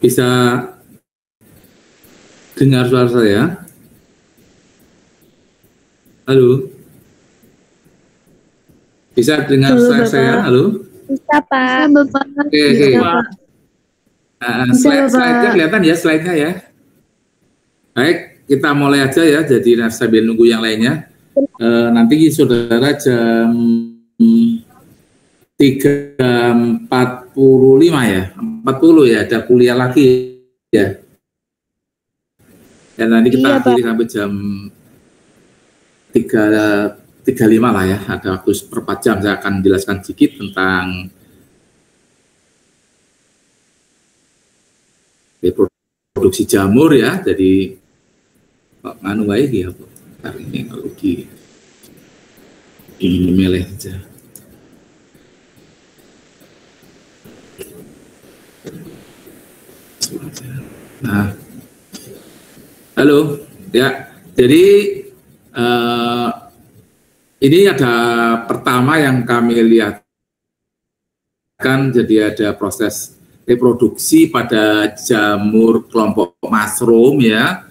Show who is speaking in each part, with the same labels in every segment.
Speaker 1: Bisa dengar suara saya? Halo? Bisa dengar suara saya? Halo?
Speaker 2: Bisa, Pak.
Speaker 3: Bisa, Bapak.
Speaker 1: Oke. Slide-nya kelihatan ya, slide-nya ya. Baik, kita mulai aja ya. Jadi sambil nunggu yang lainnya. Nanti saudara jam 3.45 ya, 40 ya, ada kuliah lagi ya. Dan nanti kita akhiri sampai jam 3.35 lah ya, ada waktu seperempat jam. Saya akan menjelaskan sedikit tentang reproduksi jamur ya. Jadi nganu baik ya, hari ini kalau di meleh aja. Nah, halo ya. Jadi ini ada pertama yang kami lihat kan, jadi ada proses reproduksi pada jamur kelompok mushroom ya,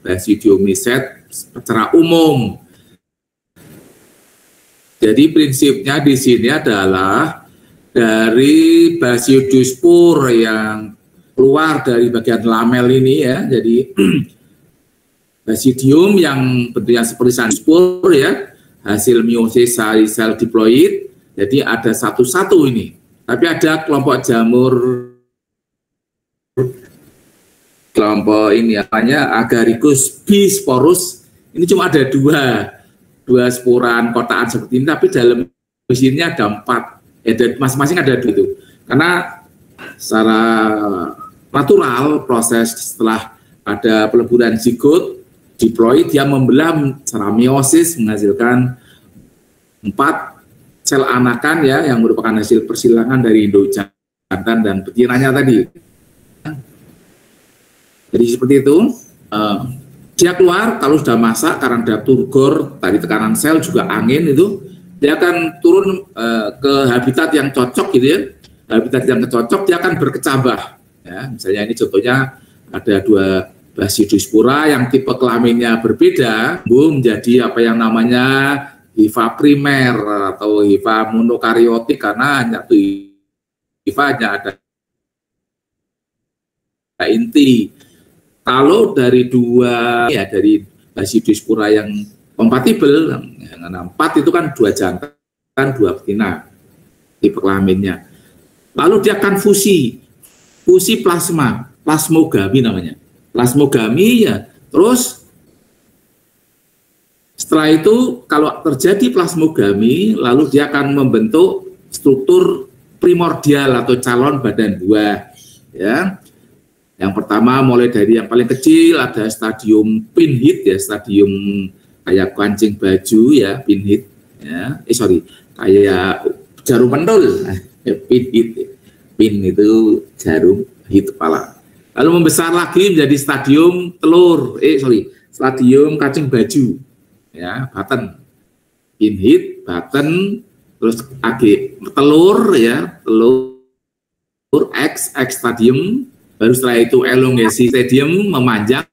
Speaker 1: Basidium mycete secara umum. Jadi prinsipnya di sini adalah dari Basidiospore yang keluar dari bagian lamel ini ya, jadi Basidium yang bentuknya seperti spor ya, hasil meiosis sel diploid. Jadi ada satu-satu ini. Tapi ada kelompok jamur, kelompok ini namanya Agaricus bisporus. Ini cuma ada dua sporan kotaan seperti ini, tapi dalam mesinnya ada 4. Masing-masing ada 2 itu. Karena secara natural proses setelah ada peleburan zigot diploid, dia membelah secara meiosis menghasilkan 4 sel anakan ya, yang merupakan hasil persilangan dari induk jantan dan betinanya tadi. Jadi seperti itu. Dia keluar kalau sudah masak karena ada turgor, tadi tekanan sel juga angin itu, dia akan turun ke habitat yang cocok gitu ya. Habitat yang cocok dia akan berkecambah. Ya, misalnya ini contohnya ada 2 Basidiospora yang tipe kelaminnya berbeda, menjadi apa yang namanya hifa primer atau hifa monokariotik, karena hanya hifanya ada inti. Kalau dari 2 ya, dari Basidiospora yang kompatibel yang 4 itu kan 2 jantan 2 betina tipe kelaminnya. Lalu dia akan fusi plasmogami namanya. Plasmogami ya, terus setelah itu kalau terjadi plasmogami, lalu dia akan membentuk struktur primordial atau calon badan buah ya. Yang pertama mulai dari yang paling kecil ada stadium pinhead ya, stadium kayak kancing baju ya, pinhead ya. Kayak jarum pentul. Pinhead. Pin itu jarum, hit kepala. Lalu membesar lagi menjadi stadium stadium cacing baju, ya, button, pinhead, button, terus telur, ya, telur X stadium, baru setelah itu elongasi stadium memanjang,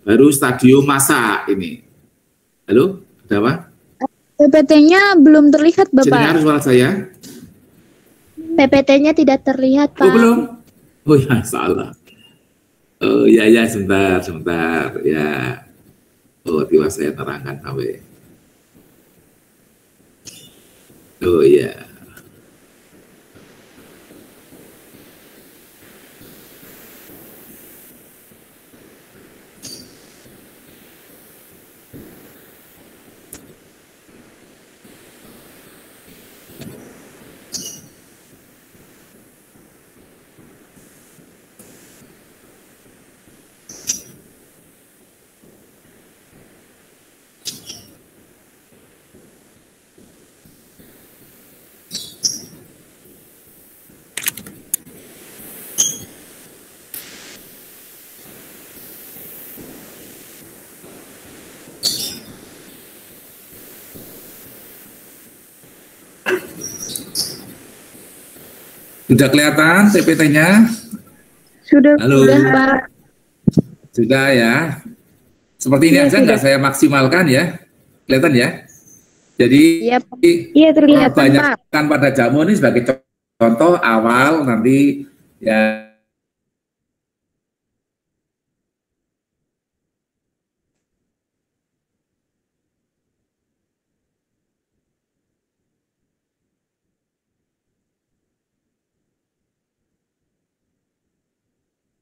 Speaker 1: baru stadium masa ini. Halo, ada apa?
Speaker 2: PPT-nya belum terlihat, Bapak.
Speaker 1: Dengar suara saya?
Speaker 2: PPT-nya tidak terlihat, Pak.
Speaker 1: Oh, belum? Oh ya, salah. Oh ya, sebentar ya. Oh, tiba saya terangkan sampai. Oh ya. Sudah kelihatan PPT-nya?
Speaker 2: Sudah,
Speaker 1: Halo.
Speaker 2: sudah Pak.
Speaker 1: Sudah ya. Seperti ini
Speaker 2: Iya,
Speaker 1: aja nggak saya maksimalkan ya. Kelihatan ya. Jadi
Speaker 2: Iya, Pak. Iya, terlihat Pak.
Speaker 1: banyakkan pada jamu ini sebagai contoh awal, nanti ya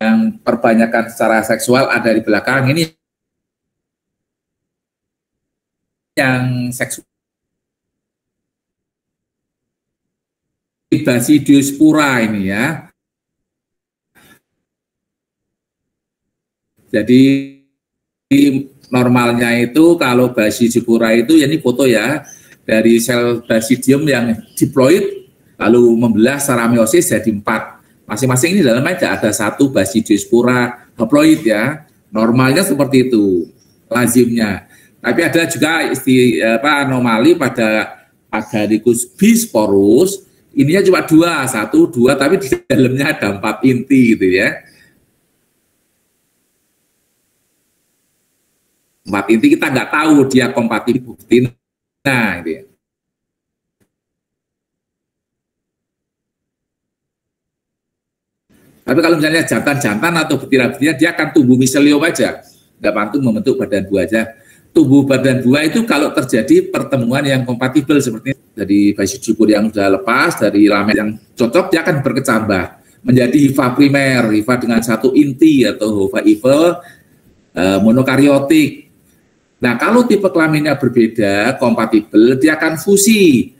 Speaker 1: yang perbanyakan secara seksual ada di belakang ini, yang seksual Basidiospora ini ya. Jadi normalnya itu kalau Basidiospora itu ya ini foto ya, dari sel basidium yang diploid lalu membelah secara meiosis jadi 4. Masing-masing ini dalamnya ada 1 Basidiospora haploid ya. Normalnya seperti itu lazimnya. Tapi ada juga anomali pada Agaricus bisporus. Ininya cuma 2, tapi di dalamnya ada 4 inti gitu ya. 4 inti kita nggak tahu dia kompatibel gitu ya. Tapi kalau misalnya jantan-jantan atau betina-betina dia akan tumbuh miselium aja, nggak mampu membentuk badan buah aja. Tumbuh badan buah itu kalau terjadi pertemuan yang kompatibel seperti dari Basidiospora yang sudah lepas, dari lamet yang cocok, dia akan berkecambah menjadi hifa primer, hifa dengan 1 inti atau hifa monokariotik. Nah, kalau tipe kelaminnya berbeda, kompatibel, dia akan fusi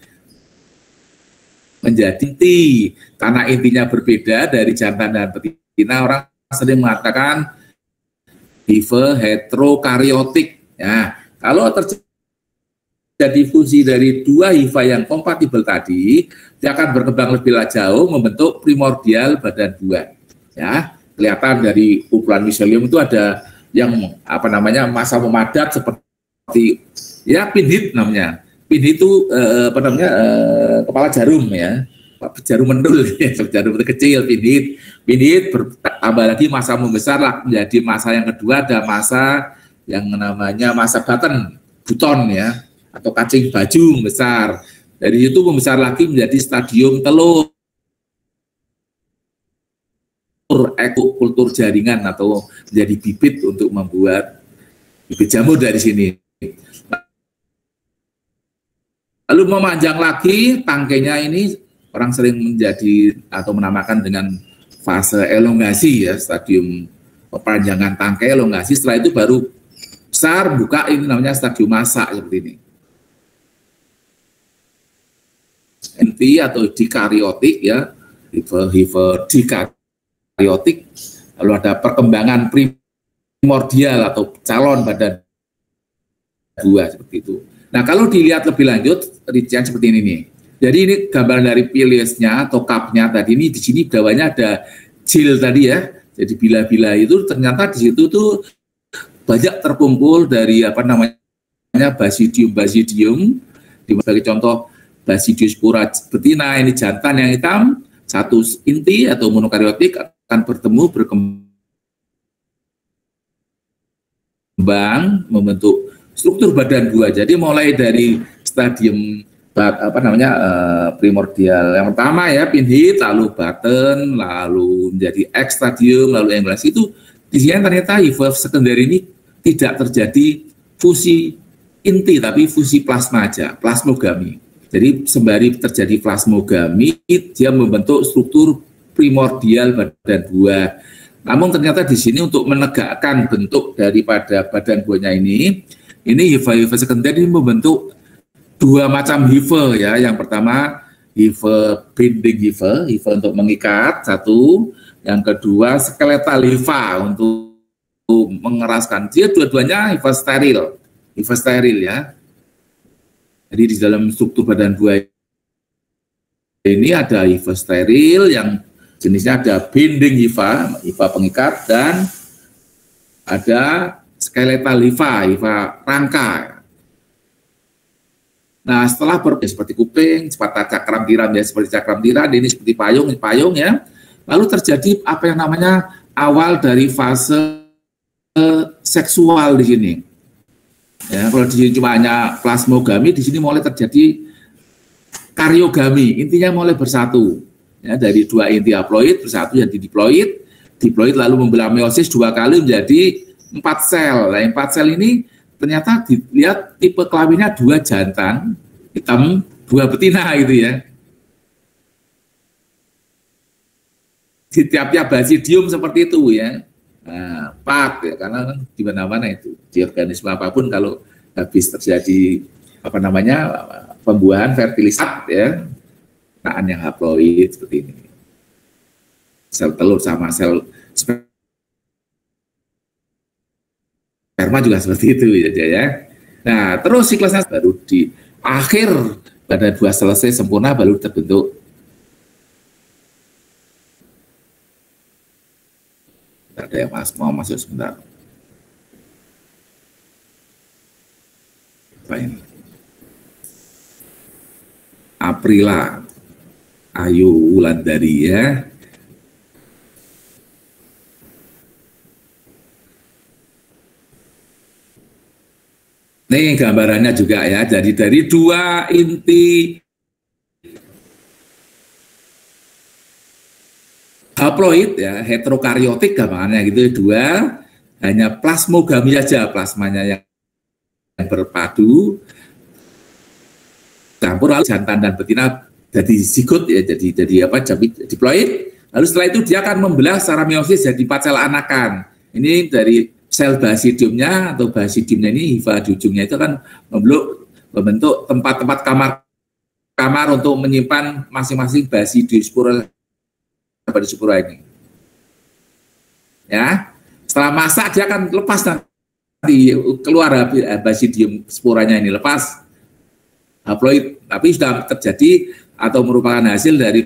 Speaker 1: menjadi inti. Karena intinya berbeda dari jantan dan betina, orang sering mengatakan hifa heterokariotik. Ya, kalau terjadi fusi dari 2 hifa yang kompatibel tadi, dia akan berkembang lebih jauh membentuk primordial badan buah. Ya, kelihatan dari ukuran miselium itu ada yang massa memadat seperti ya pinhit namanya. Pinhit itu kepala jarum ya. Jarum mendul ya, jarum kecil pinhit bertambah lagi massa membesar lah menjadi massa yang kedua, ada massa yang namanya massa buton ya, atau cacing baju besar. Dari itu membesar lagi menjadi stadium telur, kultur jaringan atau menjadi bibit untuk membuat bibit jamur dari sini. Lalu memanjang lagi tangkainya ini orang sering menjadi atau menamakan dengan fase elongasi ya, stadium perpanjangan tangkai elongasi. Setelah itu baru besar buka, ini namanya stadium massa seperti ini. Inti atau dikariotik ya, hifa dikariotik. Lalu ada perkembangan primordial atau calon badan buah seperti itu. Nah, kalau dilihat lebih lanjut rincian seperti ini nih. Jadi ini gambaran dari pilisnya atau cupnya tadi, ini di sini bawahnya ada jil tadi ya. Jadi bila-bila itu ternyata di situ tuh banyak terkumpul dari basidium. Sebagai contoh Basidiospora betina, ini jantan yang hitam, 1 inti atau monokariotik akan berkembang membentuk struktur badan buah. Jadi mulai dari stadium primordial yang pertama ya, pinhit, lalu button, lalu menjadi X stadium, lalu englas. Itu di sini ternyata hifa sekunder ini tidak terjadi fusi inti, tapi fusi plasma aja, plasmogami. Jadi sembari terjadi plasmogami, dia membentuk struktur primordial badan buah. Namun ternyata di sini untuk menegakkan bentuk daripada badan buahnya ini hifa sekunder ini membentuk 2 macam hifa ya. Yang pertama hifa binding hifa untuk mengikat 1, yang kedua skeletal hifa untuk mengeraskan. Dia dua-duanya hifa steril ya. Jadi di dalam struktur badan buah ini ada hifa steril yang jenisnya ada binding hifa pengikat, dan ada skeletal hifa rangka. Nah, setelah seperti kuping, seperti cakram tiran ya, seperti cakram tiran, ini seperti payung ya. Lalu terjadi apa yang namanya awal dari fase seksual di sini. Ya, kalau di sini cuma hanya plasmogami, di sini mulai terjadi kariogami, intinya mulai bersatu. Ya, dari dua inti haploid bersatu jadi diploid, diploid lalu membelah meiosis 2 kali menjadi 4 sel. Nah, 4 sel ini ternyata dilihat tipe kelaminnya 2 jantan, hitam, 2 betina gitu ya. Di tiap-tiap basidium seperti itu ya. Nah, 4 ya, karena di mana-mana itu di organisme apapun kalau habis terjadi apa namanya pembuahan fertilisat ya, penciptaan yang haploid seperti ini. Sel telur sama sel sperma juga seperti itu ya. Nah, terus siklusnya baru di akhir pada 2 selesai sempurna baru terbentuk. Ada yang mau masuk sebentar. Apa ini? Aprila Ayu Wulandari ya. Nih gambarannya juga ya. Jadi dari 2 inti haploid ya, heterokaryotik gambarannya gitu, 2 hanya plasmogami aja, plasmanya yang berpadu campur, lalu jantan dan betina jadi zigot ya, jadi apa, diploid. Lalu setelah itu dia akan membelah secara meiosis jadi 4 sel anakan. Ini dari sel basidiumnya atau basidiumnya ini, hifa di ujungnya itu kan membentuk tempat-tempat kamar untuk menyimpan masing-masing basidiuspora pada spora ini. Ya, setelah masak dia akan lepas nanti keluar basidium sporanya ini, lepas haploid, tapi sudah terjadi atau merupakan hasil dari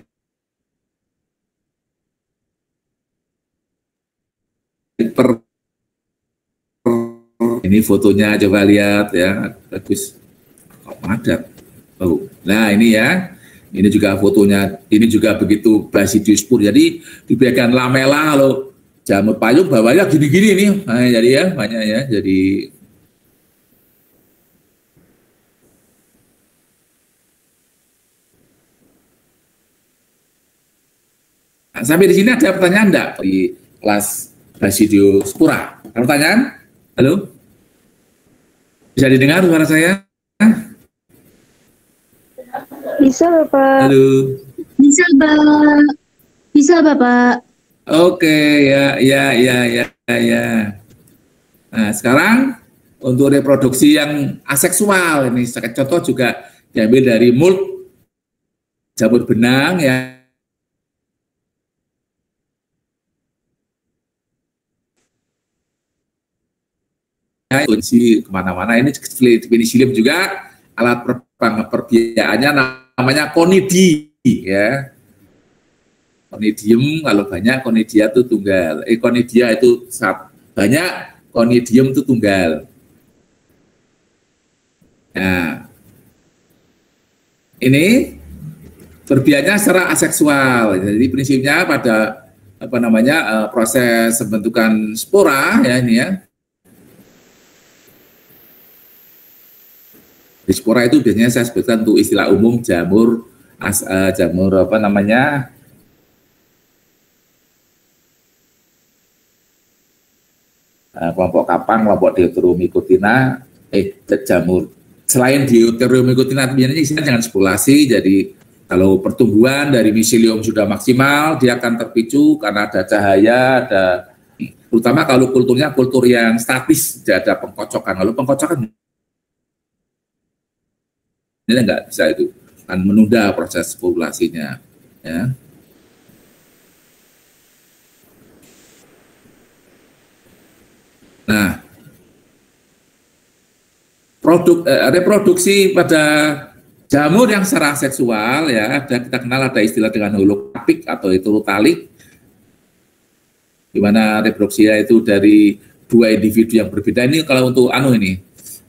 Speaker 1: ini fotonya, coba lihat ya, bagus. Kok padat? Oh, nah ini ya. Ini juga fotonya, ini juga begitu basidiospor. Jadi di bagian lamela kalau jamur payung bawahnya gini-gini nih. Nah, jadi ya banyak ya. Jadi nah, sampai di sini ada pertanyaan enggak di kelas basidiospora? Ada pertanyaan? Halo? Bisa didengar suara saya?
Speaker 2: Bisa, Bapak.
Speaker 1: Halo.
Speaker 2: Bisa, Bapak. Bisa, Bapak.
Speaker 1: Oke, ya. Nah, sekarang untuk reproduksi yang aseksual ini, contoh juga diambil dari mold jamur benang ya. Kunci kemana-mana ini penicillium juga alat perbiayaannya namanya konidi ya. Konidium kalau banyak, konidia itu tunggal. Konidia itu banyak, konidium itu tunggal. Nah, ini perbiayaannya secara aseksual. Jadi prinsipnya pada apa namanya proses pembentukan spora ya ini ya. Di spora itu biasanya saya sebutkan untuk istilah umum jamur apa namanya kelompok kapang, kelompok Deuteromycotina, jamur. Selain Deuteromycotina biasanya jangan spolasi. Jadi kalau pertumbuhan dari miselium sudah maksimal, dia akan terpicu karena ada cahaya, terutama kalau kulturnya kultur yang statis, tidak ada pengkocokan. Kalau pengkocokan ini enggak bisa, itu akan menunda proses populasinya ya. Nah, reproduksi pada jamur yang secara seksual ya, kita kenal ada istilah dengan holotropik atau heterotalik, di mana reproduksinya itu dari 2 individu yang berbeda. Ini kalau untuk ini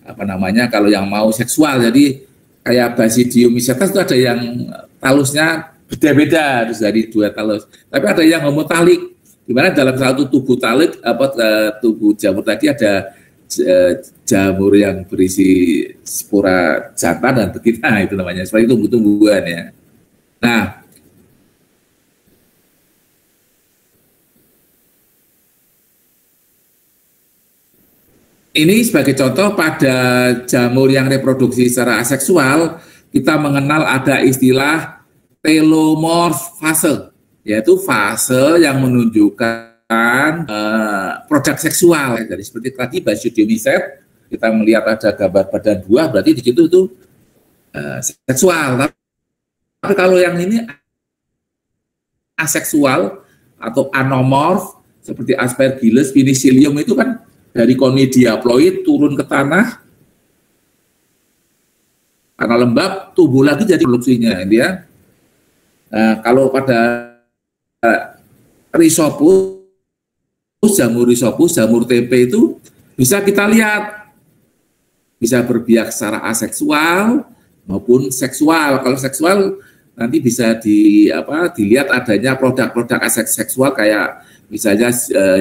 Speaker 1: apa namanya, kalau yang mau seksual, jadi kayak Basidium miscetas itu ada yang talusnya beda-beda, terus dari 2 talus. Tapi ada yang homotalik, di mana dalam satu tubuh talik tubuh jamur tadi ada jamur yang berisi spora jantan dan betina, itu namanya seperti tumbuh-tumbuhan ya. Nah, ini sebagai contoh pada jamur yang reproduksi secara aseksual, kita mengenal ada istilah telomorf fase, yaitu fase yang menunjukkan produk seksual. Jadi seperti tadi Basidium miscetas, kita melihat ada gambar badan buah, berarti di situ itu seksual. Tapi kalau yang ini aseksual atau anomorf, seperti Aspergillus penicillium itu kan dari konidiaploid turun ke tanah, karena lembab, tumbuh lagi jadi produksinya, dia. Nah, kalau pada Rhizopus, jamur tempe itu bisa kita lihat, bisa berbiak secara aseksual maupun seksual. Kalau seksual nanti bisa dilihat adanya produk-produk aseksual kayak misalnya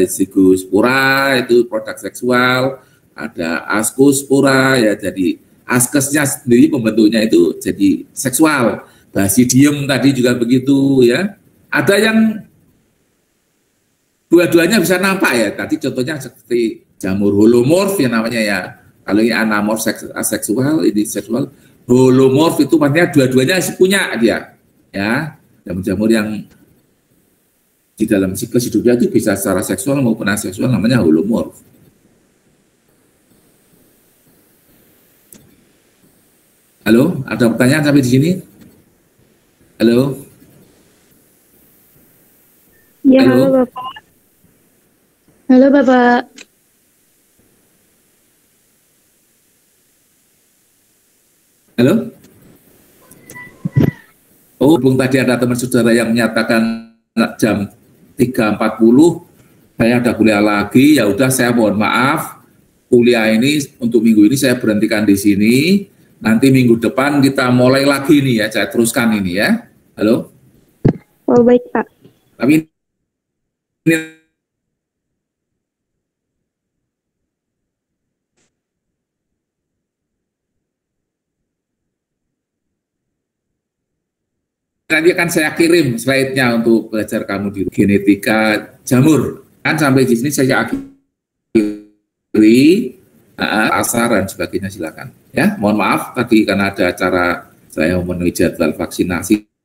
Speaker 1: Zygospora itu produk seksual, ada Ascospora ya, jadi askesnya sendiri pembentuknya itu jadi seksual. Basidium tadi juga begitu ya. Ada yang dua-duanya bisa nampak ya. Tadi contohnya seperti jamur holomorf yang namanya ya. Kalau ini anamorf aseksual, ini seksual. Holomorf itu maksudnya dua-duanya punya dia ya. Jamur-jamur yang di dalam siklus hidupnya itu bisa secara seksual maupun aseksual, namanya holomorf. Halo, ada pertanyaan sampai di sini? Halo?
Speaker 2: Ya, halo Bapak. Halo Bapak.
Speaker 1: Halo? Oh, Bung, tadi ada teman saudara yang menyatakan jam 3.40 saya ada kuliah lagi, ya udah saya mohon maaf, kuliah ini untuk minggu ini saya berhentikan di sini, nanti minggu depan kita mulai lagi nih ya, saya teruskan ini ya. Halo?
Speaker 2: Oh baik Pak.
Speaker 1: Tapi ini nanti akan saya kirim slide-nya untuk belajar kamu di genetika jamur. Kan sampai di sini saya akhiri, asar dan sebagainya silakan. Ya, mohon maaf tadi karena ada acara saya memenuhi jadwal vaksinasi.